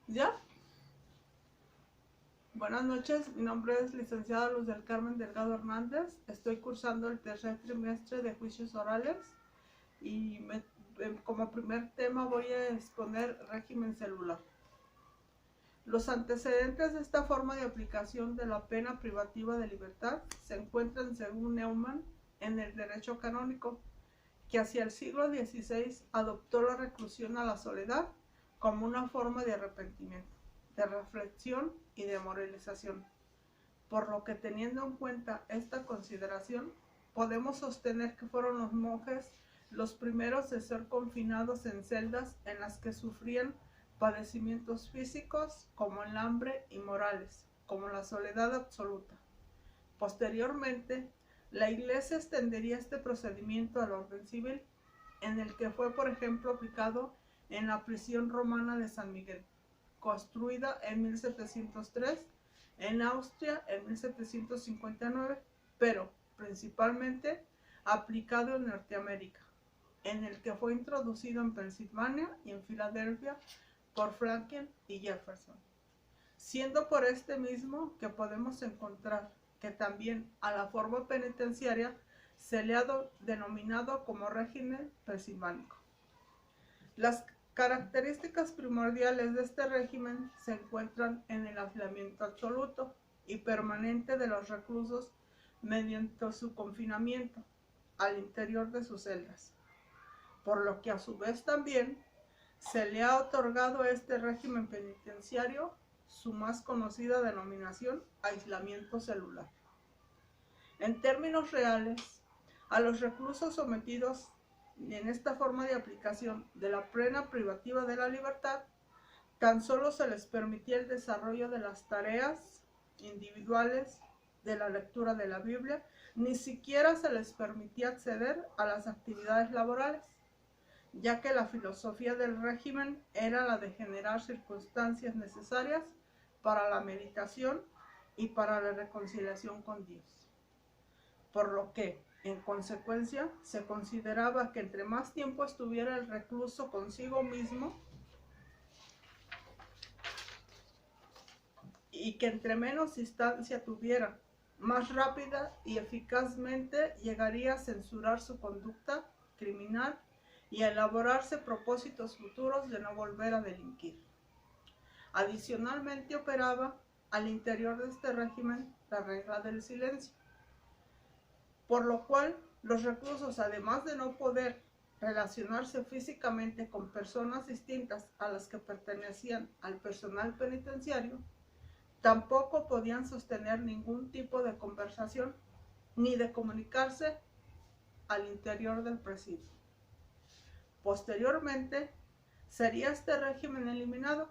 ¿Ya? Buenas noches, mi nombre es licenciada Luz del Carmen Delgado Hernández. Estoy cursando el tercer trimestre de juicios orales y como primer tema voy a exponer régimen celular. Los antecedentes de esta forma de aplicación de la pena privativa de libertad se encuentran, según Neumann, en el derecho canónico, que hacia el siglo XVI adoptó la reclusión a la soledad como una forma de arrepentimiento, de reflexión y de moralización. Por lo que, teniendo en cuenta esta consideración, podemos sostener que fueron los monjes los primeros de ser confinados en celdas en las que sufrían padecimientos físicos como el hambre y morales, como la soledad absoluta. Posteriormente, la Iglesia extendería este procedimiento al orden civil, en el que fue, por ejemplo, aplicado en la prisión romana de San Miguel, construida en 1703, en Austria en 1759, pero principalmente aplicado en Norteamérica, en el que fue introducido en Pensilvania y en Filadelfia por Franklin y Jefferson, siendo por este mismo que podemos encontrar que también a la forma penitenciaria se le ha denominado como régimen pensilvánico. Las características primordiales de este régimen se encuentran en el aislamiento absoluto y permanente de los reclusos mediante su confinamiento al interior de sus celdas, por lo que a su vez también se le ha otorgado a este régimen penitenciario su más conocida denominación, aislamiento celular. En términos reales, a los reclusos sometidos en esta forma de aplicación de la pena privativa de la libertad, tan solo se les permitía el desarrollo de las tareas individuales de la lectura de la Biblia, ni siquiera se les permitía acceder a las actividades laborales, ya que la filosofía del régimen era la de generar circunstancias necesarias para la meditación y para la reconciliación con Dios. Por lo que, en consecuencia, se consideraba que entre más tiempo estuviera el recluso consigo mismo y que entre menos distancia tuviera, más rápida y eficazmente llegaría a censurar su conducta criminal y a elaborarse propósitos futuros de no volver a delinquir. Adicionalmente operaba al interior de este régimen la regla del silencio, por lo cual los reclusos, además de no poder relacionarse físicamente con personas distintas a las que pertenecían al personal penitenciario, tampoco podían sostener ningún tipo de conversación ni de comunicarse al interior del presidio. Posteriormente, sería este régimen eliminado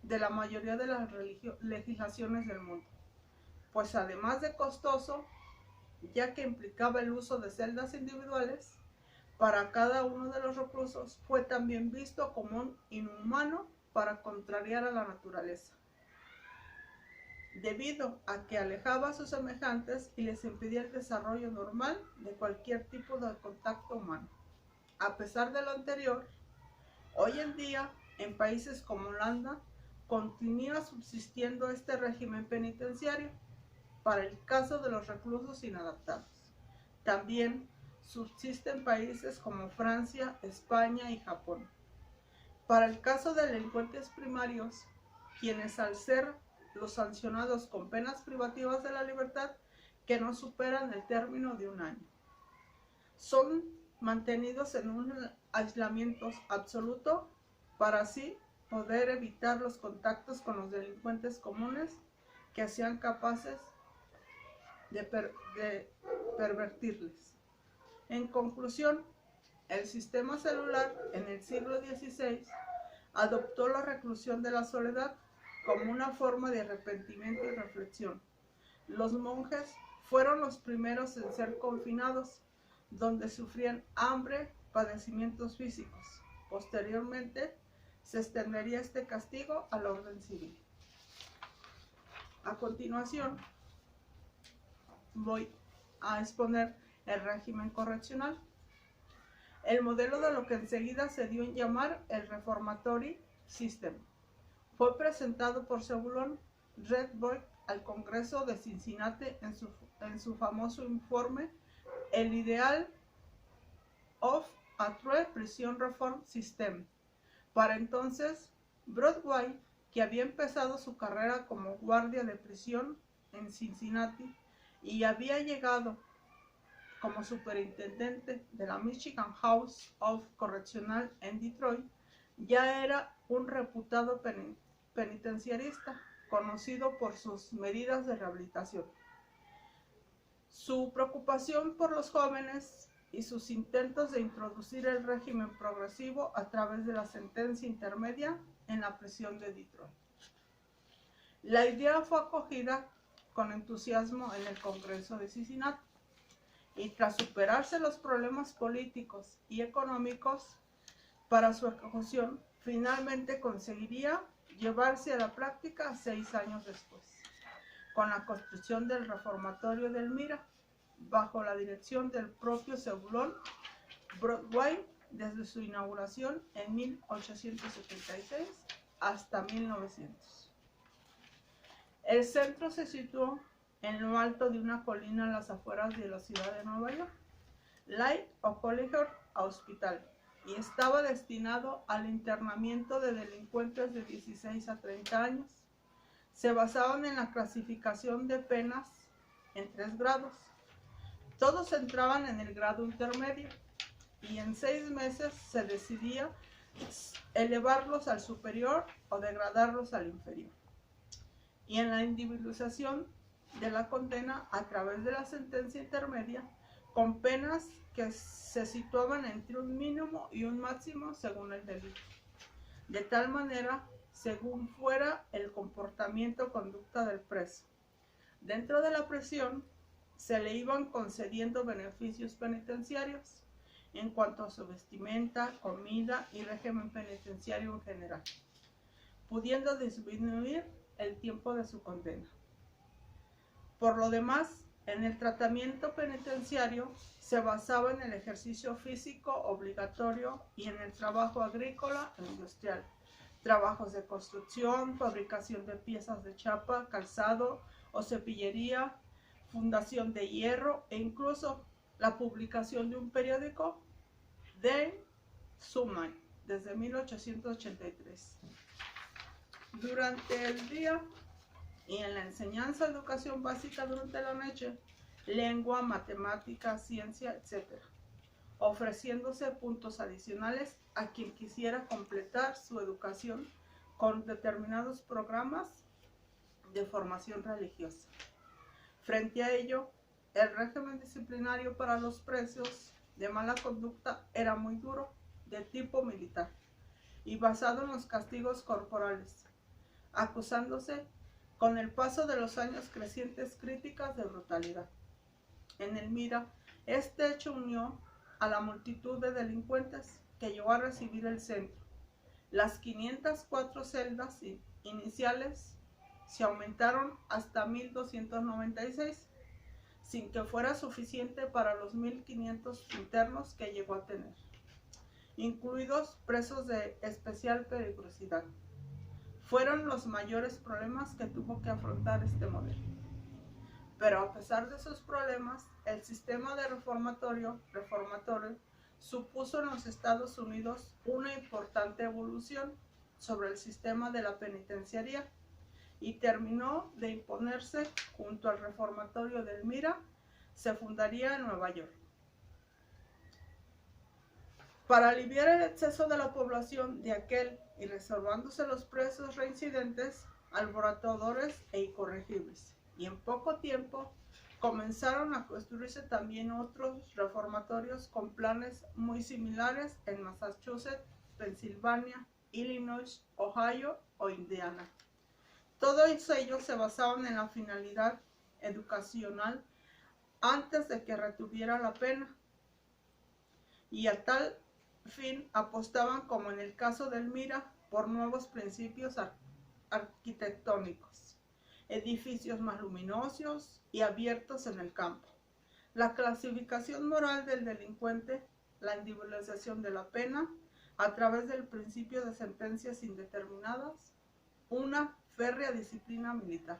de la mayoría de las legislaciones del mundo, pues además de costoso, ya que implicaba el uso de celdas individuales para cada uno de los reclusos, fue también visto como un inhumano para contrariar a la naturaleza, debido a que alejaba a sus semejantes y les impedía el desarrollo normal de cualquier tipo de contacto humano. A pesar de lo anterior, hoy en día, en países como Holanda, continúa subsistiendo este régimen penitenciario para el caso de los reclusos inadaptados. También subsisten países como Francia, España y Japón. Para el caso de delincuentes primarios, quienes al ser los sancionados con penas privativas de la libertad que no superan el término de un año, son mantenidos en un aislamiento absoluto para así poder evitar los contactos con los delincuentes comunes que sean capaces de pervertirles. En conclusión, el sistema celular en el siglo XVI adoptó la reclusión de la soledad como una forma de arrepentimiento y reflexión. Los monjes fueron los primeros en ser confinados, donde sufrían hambre, padecimientos físicos. Posteriormente, se extendería este castigo al orden civil. A continuación, voy a exponer el régimen correccional, el modelo de lo que enseguida se dio en llamar el Reformatory System. Fue presentado por Zebulon Redboy al Congreso de Cincinnati en su famoso informe El Ideal of a True Prison Reform System. Para entonces, Broadway, que había empezado su carrera como guardia de prisión en Cincinnati y había llegado como superintendente de la Michigan House of Correctional en Detroit, ya era un reputado penitenciarista, conocido por sus medidas de rehabilitación. Su preocupación por los jóvenes y sus intentos de introducir el régimen progresivo a través de la sentencia intermedia en la prisión de Detroit. La idea fue acogida con entusiasmo en el Congreso de Cincinnati y tras superarse los problemas políticos y económicos para su ejecución, finalmente conseguiría llevarse a la práctica 6 años después, con la construcción del reformatorio de Elmira, bajo la dirección del propio Zebulon Broadway desde su inauguración en 1876 hasta 1900. El centro se situó en lo alto de una colina en las afueras de la ciudad de Nueva York, Light o Collegiate Hospital, y estaba destinado al internamiento de delincuentes de 16 a 30 años. Se basaban en la clasificación de penas en 3 grados. Todos entraban en el grado intermedio y en 6 meses se decidía elevarlos al superior o degradarlos al inferior. Y en la individualización de la condena a través de la sentencia intermedia, con penas que se situaban entre un mínimo y un máximo según el delito, de tal manera según fuera el comportamiento o conducta del preso. Dentro de la prisión se le iban concediendo beneficios penitenciarios en cuanto a su vestimenta, comida y régimen penitenciario en general, pudiendo disminuir el tiempo de su condena. Por lo demás, en el tratamiento penitenciario se basaba en el ejercicio físico obligatorio y en el trabajo agrícola e industrial, trabajos de construcción, fabricación de piezas de chapa, calzado o cepillería, fundación de hierro e incluso la publicación de un periódico de Sumai desde 1883. Durante el día y en la enseñanza de educación básica durante la noche, lengua, matemática, ciencia, etc., ofreciéndose puntos adicionales a quien quisiera completar su educación con determinados programas de formación religiosa. Frente a ello, el régimen disciplinario para los presos de mala conducta era muy duro, de tipo militar, y basado en los castigos corporales, acusándose con el paso de los años crecientes críticas de brutalidad. En Elmira, este hecho unió a la multitud de delincuentes que llegó a recibir el centro. Las 504 celdas iniciales se aumentaron hasta 1296, sin que fuera suficiente para los 1500 internos que llegó a tener, incluidos presos de especial peligrosidad. Fueron los mayores problemas que tuvo que afrontar este modelo. Pero a pesar de sus problemas, el sistema de reformatorio supuso en los Estados Unidos una importante evolución sobre el sistema de la penitenciaría y terminó de imponerse junto al reformatorio de Elmira. Se fundaría en Nueva York. Para aliviar el exceso de la población de aquel y reservándose los presos reincidentes, alborotadores e incorregibles. Y en poco tiempo comenzaron a construirse también otros reformatorios con planes muy similares en Massachusetts, Pensilvania, Illinois, Ohio o Indiana. Todos ellos se basaban en la finalidad educacional antes de que retuviera la pena, y a tal fin apostaban, como en el caso de Elmira, por nuevos principios arquitectónicos, edificios más luminosos y abiertos en el campo, la clasificación moral del delincuente, la individualización de la pena a través del principio de sentencias indeterminadas, una férrea disciplina militar,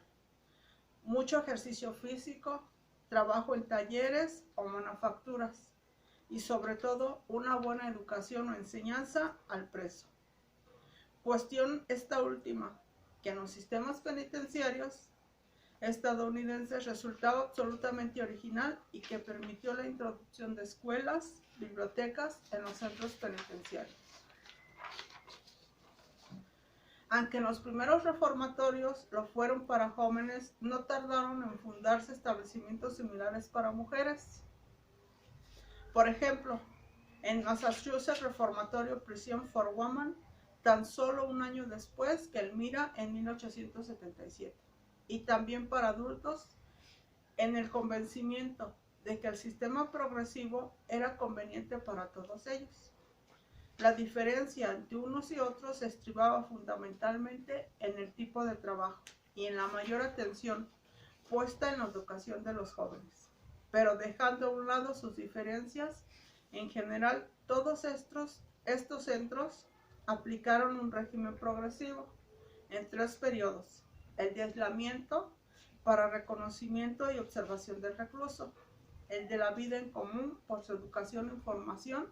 mucho ejercicio físico, trabajo en talleres o manufacturas y sobre todo una buena educación o enseñanza al preso. Cuestión esta última, que en los sistemas penitenciarios estadounidenses resultaba absolutamente original y que permitió la introducción de escuelas, bibliotecas en los centros penitenciarios. Aunque los primeros reformatorios lo fueron para jóvenes, no tardaron en fundarse establecimientos similares para mujeres. Por ejemplo, en Massachusetts Reformatorio Prison for Women, tan solo un año después que Elmira en 1877. Y también para adultos, en el convencimiento de que el sistema progresivo era conveniente para todos ellos. La diferencia entre unos y otros se estribaba fundamentalmente en el tipo de trabajo y en la mayor atención puesta en la educación de los jóvenes. Pero dejando a un lado sus diferencias, en general todos estos centros aplicaron un régimen progresivo en 3 periodos: el de aislamiento para reconocimiento y observación del recluso, el de la vida en común por su educación e formación,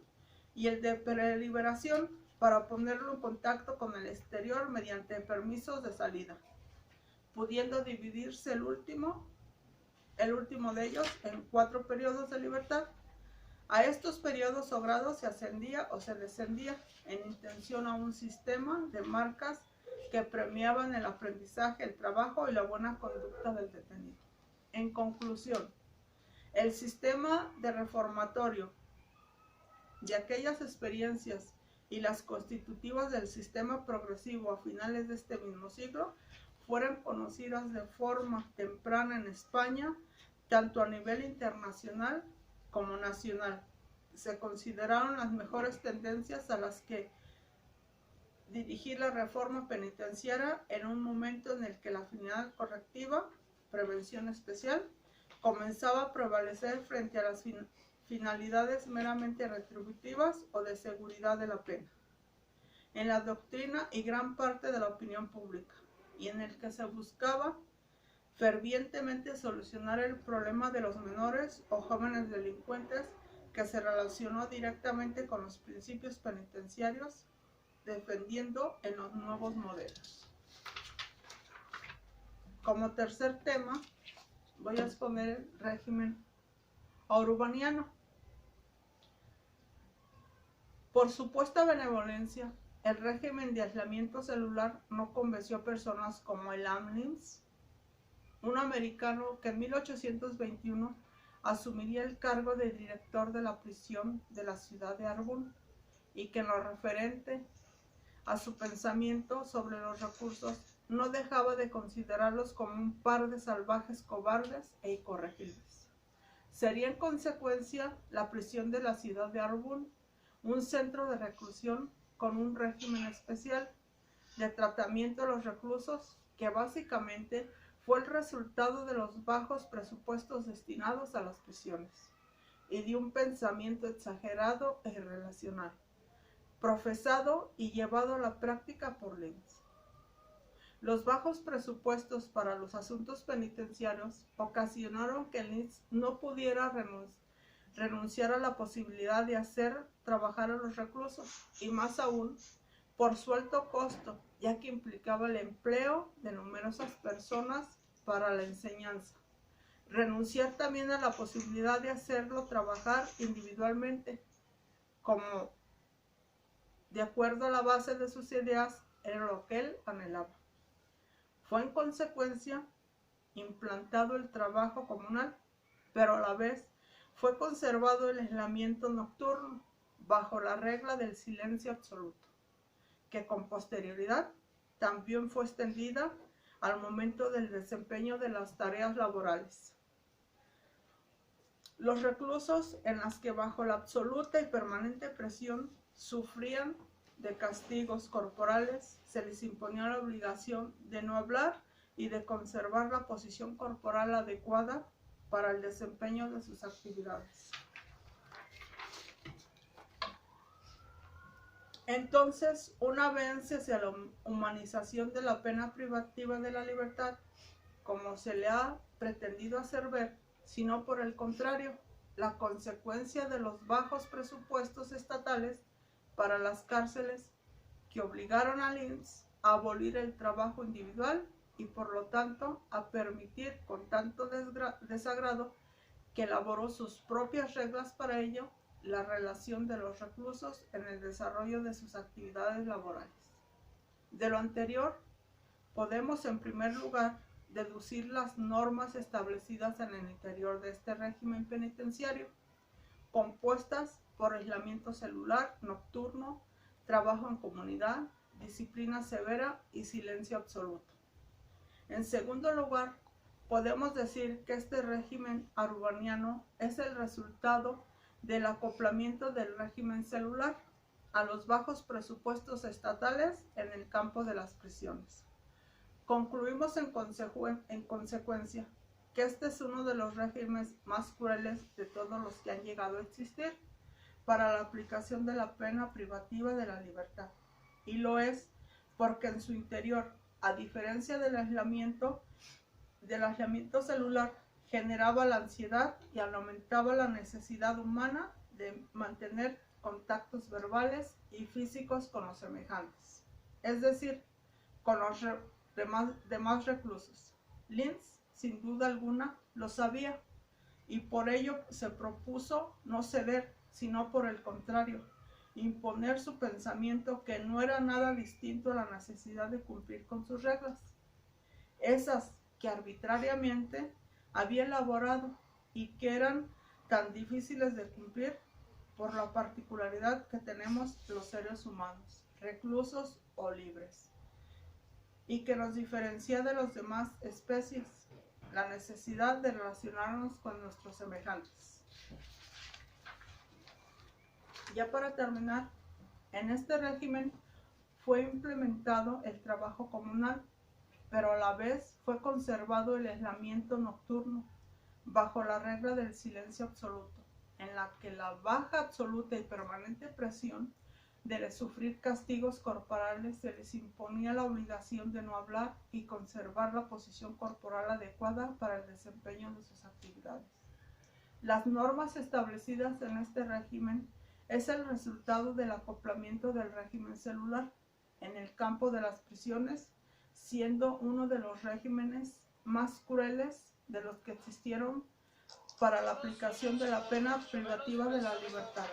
y el de preliberación para ponerlo en contacto con el exterior mediante permisos de salida, pudiendo dividirse el último de ellos en 4 periodos de libertad. A estos periodos o grados se ascendía o se descendía en intención a un sistema de marcas que premiaban el aprendizaje, el trabajo y la buena conducta del detenido. En conclusión, el sistema de reformatorio y aquellas experiencias y las constitutivas del sistema progresivo a finales de este mismo siglo fueron conocidas de forma temprana en España, tanto a nivel internacional como nacional. Se consideraron las mejores tendencias a las que dirigir la reforma penitenciaria en un momento en el que la finalidad correctiva, prevención especial, comenzaba a prevalecer frente a las finalidades meramente retributivas o de seguridad de la pena, en la doctrina y gran parte de la opinión pública, y en el que se buscaba fervientemente solucionar el problema de los menores o jóvenes delincuentes, que se relacionó directamente con los principios penitenciarios, defendiendo en los nuevos modelos. Como tercer tema, voy a exponer el régimen urbaniano. Por supuesta benevolencia, el régimen de aislamiento celular no convenció a personas como el Amlins, un americano que en 1821 asumiría el cargo de director de la prisión de la ciudad de Arbun, y que en lo referente a su pensamiento sobre los recursos no dejaba de considerarlos como un par de salvajes cobardes e incorregibles. Sería en consecuencia la prisión de la ciudad de Arbun un centro de reclusión con un régimen especial de tratamiento de los reclusos, que básicamente fue el resultado de los bajos presupuestos destinados a las prisiones y de un pensamiento exagerado e irracional, profesado y llevado a la práctica por Lenz. Los bajos presupuestos para los asuntos penitenciarios ocasionaron que Lenz no pudiera renunciar a la posibilidad de hacer trabajar a los reclusos, y más aún por su alto costo, ya que implicaba el empleo de numerosas personas para la enseñanza. Renunciar también a la posibilidad de hacerlo trabajar individualmente, como de acuerdo a la base de sus ideas era lo que él anhelaba. Fue en consecuencia implantado el trabajo comunal, pero a la vez fue conservado el aislamiento nocturno bajo la regla del silencio absoluto, que con posterioridad también fue extendida al momento del desempeño de las tareas laborales. Los reclusos, en las que bajo la absoluta y permanente presión sufrían de castigos corporales, se les imponía la obligación de no hablar y de conservar la posición corporal adecuada para el desempeño de sus actividades. Entonces, un avance hacia la humanización de la pena privativa de la libertad, como se le ha pretendido hacer ver, sino por el contrario, la consecuencia de los bajos presupuestos estatales para las cárceles que obligaron al INS a abolir el trabajo individual y por lo tanto a permitir con tanto desagrado que elaboró sus propias reglas para ello, la relación de los reclusos en el desarrollo de sus actividades laborales. De lo anterior, podemos en primer lugar deducir las normas establecidas en el interior de este régimen penitenciario, compuestas por aislamiento celular nocturno, trabajo en comunidad, disciplina severa y silencio absoluto. En segundo lugar, podemos decir que este régimen arubaniano es el resultado del acoplamiento del régimen celular a los bajos presupuestos estatales en el campo de las prisiones. Concluimos en consecuencia que este es uno de los regímenes más crueles de todos los que han llegado a existir para la aplicación de la pena privativa de la libertad. Y lo es porque en su interior, a diferencia del aislamiento celular, generaba la ansiedad y aumentaba la necesidad humana de mantener contactos verbales y físicos con los semejantes, es decir, con los demás reclusos. Linz, sin duda alguna, lo sabía y por ello se propuso no ceder, sino por el contrario, imponer su pensamiento que no era nada distinto a la necesidad de cumplir con sus reglas, esas que arbitrariamente había elaborado y que eran tan difíciles de cumplir por la particularidad que tenemos los seres humanos, reclusos o libres, y que nos diferencia de las demás especies, la necesidad de relacionarnos con nuestros semejantes. Ya para terminar, en este régimen fue implementado el trabajo comunal, pero a la vez fue conservado el aislamiento nocturno bajo la regla del silencio absoluto, en la que la baja absoluta y permanente presión de sufrir castigos corporales se les imponía la obligación de no hablar y conservar la posición corporal adecuada para el desempeño de sus actividades. Las normas establecidas en este régimen es el resultado del acoplamiento del régimen celular en el campo de las prisiones, siendo uno de los regímenes más crueles de los que existieron para la aplicación de la pena privativa de la libertad.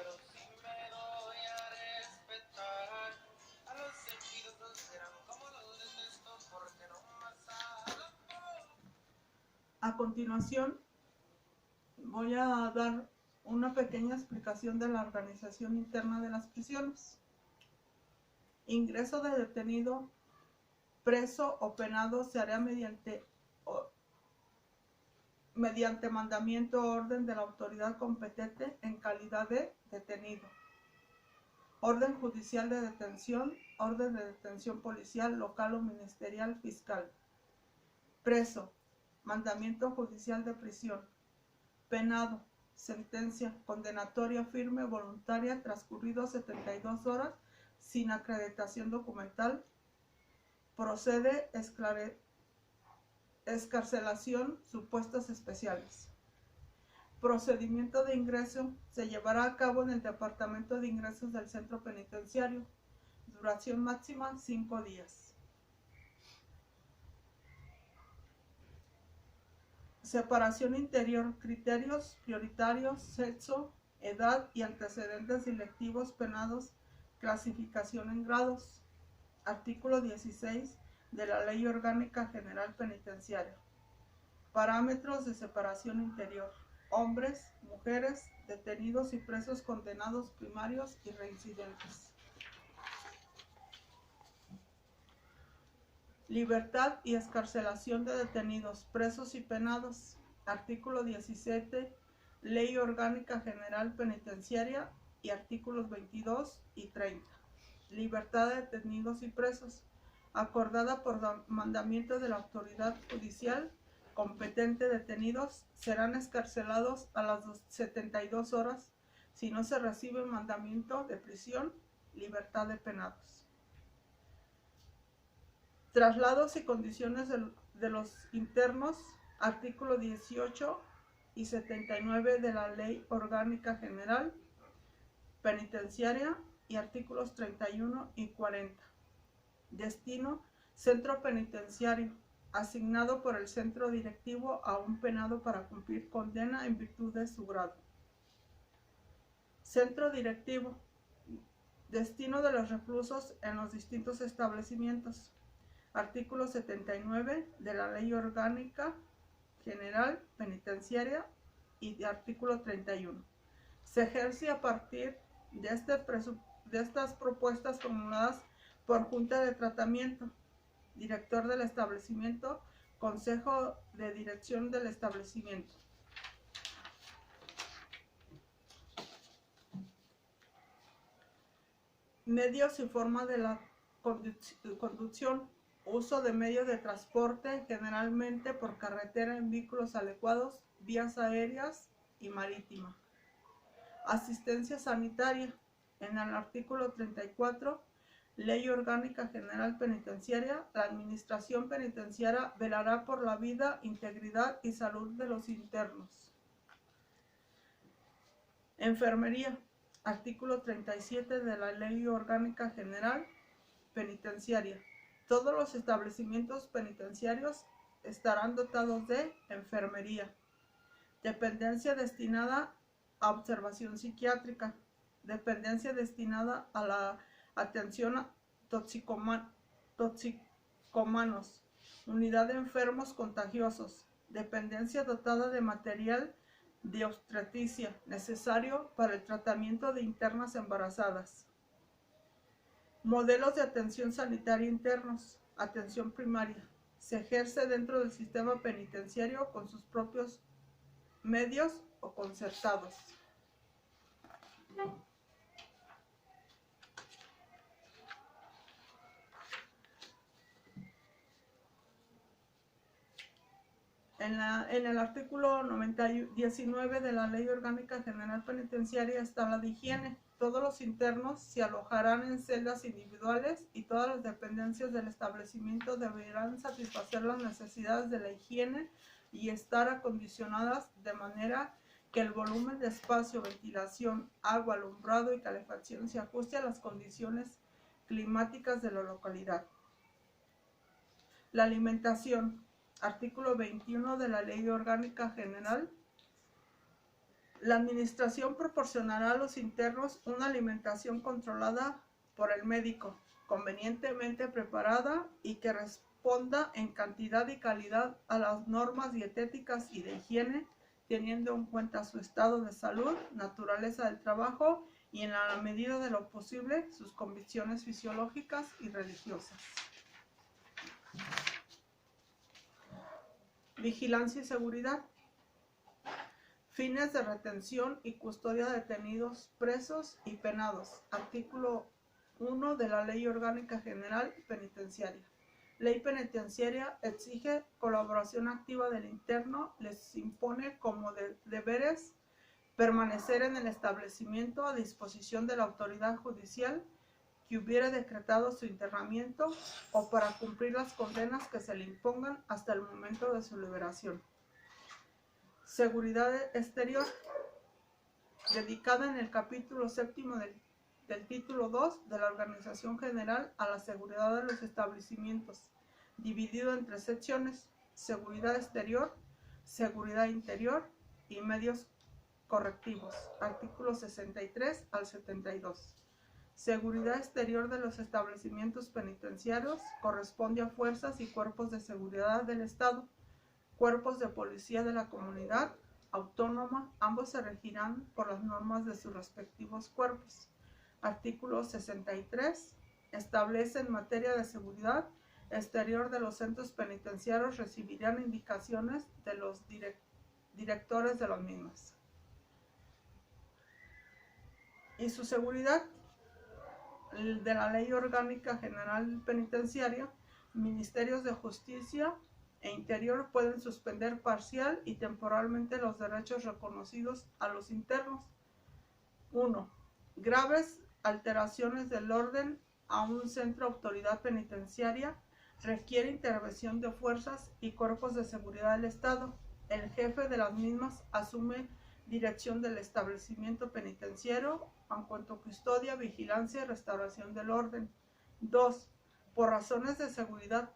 A continuación, voy a dar una pequeña explicación de la organización interna de las prisiones. Ingreso de detenido, preso o penado se hará mediante mandamiento o orden de la autoridad competente en calidad de detenido. Orden judicial de detención, orden de detención policial, local o ministerial, fiscal. Preso, mandamiento judicial de prisión. Penado, sentencia condenatoria firme voluntaria transcurrido 72 horas sin acreditación documental. Procede excarcelación, supuestos especiales. Procedimiento de ingreso se llevará a cabo en el Departamento de Ingresos del Centro Penitenciario. Duración máxima 5 días. Separación interior, criterios prioritarios, sexo, edad y antecedentes delictivos penados, clasificación en grados. Artículo 16 de la Ley Orgánica General Penitenciaria. Parámetros de separación interior: hombres, mujeres, detenidos y presos condenados primarios y reincidentes. Libertad y excarcelación de detenidos, presos y penados. Artículo 17, Ley Orgánica General Penitenciaria y artículos 22 y 30. Libertad de detenidos y presos, acordada por mandamiento de la autoridad judicial competente. Detenidos serán excarcelados a las 72 horas si no se recibe mandamiento de prisión libertad de penados. Traslados y condiciones de los internos, artículo 18 y 79 de la Ley Orgánica General Penitenciaria y artículos 31 y 40. Destino: centro penitenciario, asignado por el centro directivo a un penado para cumplir condena en virtud de su grado. Centro directivo: destino de los reclusos en los distintos establecimientos. Artículo 79 de la Ley Orgánica General Penitenciaria y de artículo 31. Se ejerce a partir de estas propuestas formuladas por Junta de Tratamiento, director del establecimiento, Consejo de Dirección del establecimiento. Medios y forma de la conducción: uso de medios de transporte, generalmente por carretera en vehículos adecuados, vías aéreas y marítima. Asistencia sanitaria: en el artículo 34, Ley Orgánica General Penitenciaria, la Administración Penitenciaria velará por la vida, integridad y salud de los internos. Enfermería: artículo 37 de la Ley Orgánica General Penitenciaria. Todos los establecimientos penitenciarios estarán dotados de enfermería. Dependencia destinada a observación psiquiátrica. Dependencia destinada a la atención a toxicómanos. Unidad de enfermos contagiosos. Dependencia dotada de material de obstetricia necesario para el tratamiento de internas embarazadas. Modelos de atención sanitaria internos. Atención primaria: se ejerce dentro del sistema penitenciario con sus propios medios o concertados. En el artículo 19 de la Ley Orgánica General Penitenciaria está la de higiene. Todos los internos se alojarán en celdas individuales y todas las dependencias del establecimiento deberán satisfacer las necesidades de la higiene y estar acondicionadas de manera que el volumen de espacio, ventilación, agua, alumbrado y calefacción se ajuste a las condiciones climáticas de la localidad. La alimentación. Artículo 21 de la Ley Orgánica General. La Administración proporcionará a los internos una alimentación controlada por el médico, convenientemente preparada y que responda en cantidad y calidad a las normas dietéticas y de higiene, teniendo en cuenta su estado de salud, naturaleza del trabajo y, en la medida de lo posible, sus convicciones fisiológicas y religiosas. Vigilancia y seguridad. Fines de retención y custodia de detenidos, presos y penados. Artículo 1 de la Ley Orgánica General Penitenciaria. Ley penitenciaria exige colaboración activa del interno, les impone como deberes permanecer en el establecimiento a disposición de la autoridad judicial que hubiere decretado su internamiento o para cumplir las condenas que se le impongan hasta el momento de su liberación. Seguridad exterior, dedicada en el capítulo 7 del título 2 de la Organización General a la Seguridad de los Establecimientos, dividido en 3 secciones: seguridad exterior, seguridad interior y medios correctivos, artículos 63 al 72. Seguridad exterior de los establecimientos penitenciarios corresponde a fuerzas y cuerpos de seguridad del Estado, cuerpos de policía de la comunidad autónoma, ambos se regirán por las normas de sus respectivos cuerpos. Artículo 63. Establece en materia de seguridad exterior de los centros penitenciarios recibirán indicaciones de los directores de los mismos. Y su seguridad de la Ley Orgánica General Penitenciaria, Ministerios de Justicia e Interior pueden suspender parcial y temporalmente los derechos reconocidos a los internos. 1. Graves alteraciones del orden a un centro de autoridad penitenciaria requiere intervención de fuerzas y cuerpos de seguridad del Estado. El jefe de las mismas asume dirección del establecimiento penitenciario en cuanto a custodia, vigilancia y restauración del orden. 2. Por razones de seguridad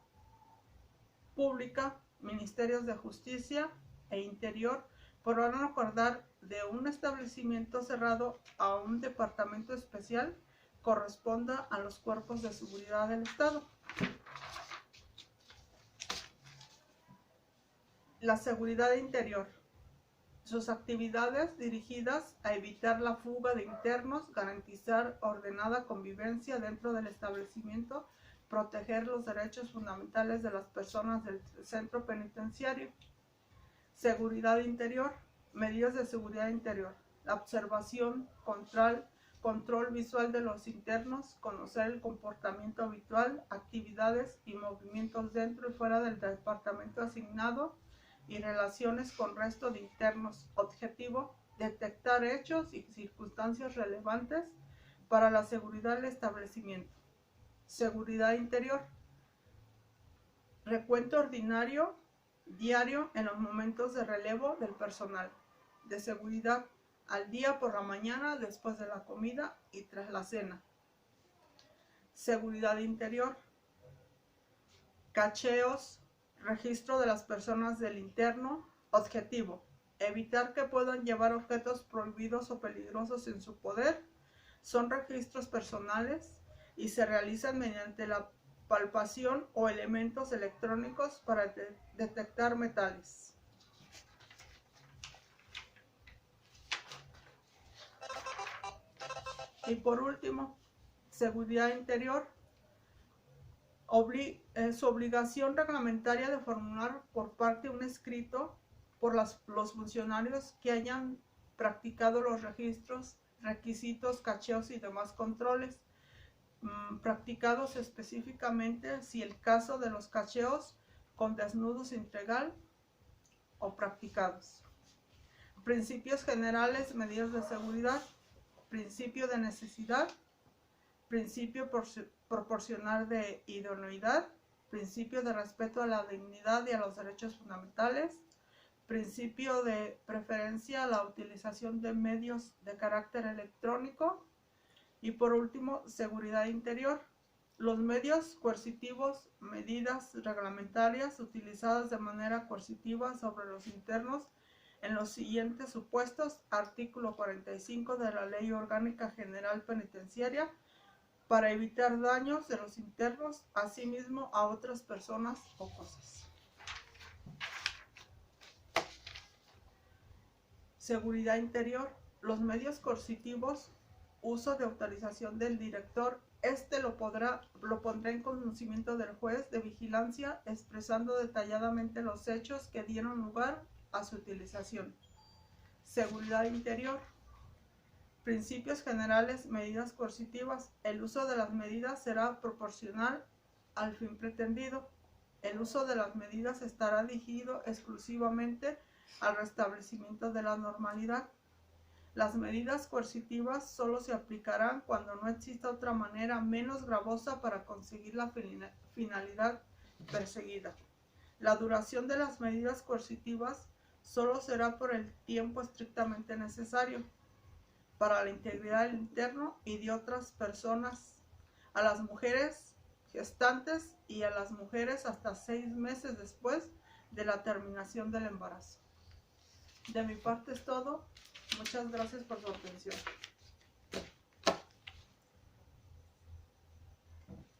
pública, Ministerios de Justicia e Interior podrán acordar de un establecimiento cerrado a un departamento especial corresponda a los cuerpos de seguridad del Estado. La seguridad interior. Sus actividades dirigidas a evitar la fuga de internos, garantizar ordenada convivencia dentro del establecimiento, proteger los derechos fundamentales de las personas del centro penitenciario. Seguridad interior. Medidas de seguridad interior. La observación, control visual de los internos, conocer el comportamiento habitual, actividades y movimientos dentro y fuera del departamento asignado y relaciones con resto de internos. Objetivo: detectar hechos y circunstancias relevantes para la seguridad del establecimiento. Seguridad interior. Recuento ordinario diario en los momentos de relevo del personal de seguridad al día por la mañana, después de la comida y tras la cena. Seguridad interior. Cacheos, registro de las personas del interno. Objetivo: evitar que puedan llevar objetos prohibidos o peligrosos en su poder. Son registros personales y se realizan mediante la palpación o elementos electrónicos para detectar metales. Y por último, seguridad interior. Su obligación reglamentaria de formular por parte un escrito por los funcionarios que hayan practicado los registros, requisitos, cacheos y demás controles, practicados específicamente si el caso de los cacheos con desnudos integral o practicados. Principios generales, medidas de seguridad. Principio de necesidad, principio proporcional de idoneidad, principio de respeto a la dignidad y a los derechos fundamentales, principio de preferencia a la utilización de medios de carácter electrónico y por último, seguridad interior. Los medios coercitivos, medidas reglamentarias utilizadas de manera coercitiva sobre los internos en los siguientes supuestos: artículo 45 de la Ley Orgánica General Penitenciaria, para evitar daños de los internos, asimismo a otras personas o cosas. Seguridad interior. Los medios coercitivos, uso de autorización del director. Este lo pondrá en conocimiento del juez de vigilancia, expresando detalladamente los hechos que dieron lugar a su utilización. Seguridad interior. Principios generales, medidas coercitivas. El uso de las medidas será proporcional al fin pretendido. El uso de las medidas estará dirigido exclusivamente al restablecimiento de la normalidad. Las medidas coercitivas solo se aplicarán cuando no exista otra manera menos gravosa para conseguir la finalidad perseguida. La duración de las medidas coercitivas solo será por el tiempo estrictamente necesario para la integridad del interno y de otras personas, a las mujeres gestantes y a las mujeres hasta 6 meses después de la terminación del embarazo. De mi parte es todo. Muchas gracias por su atención.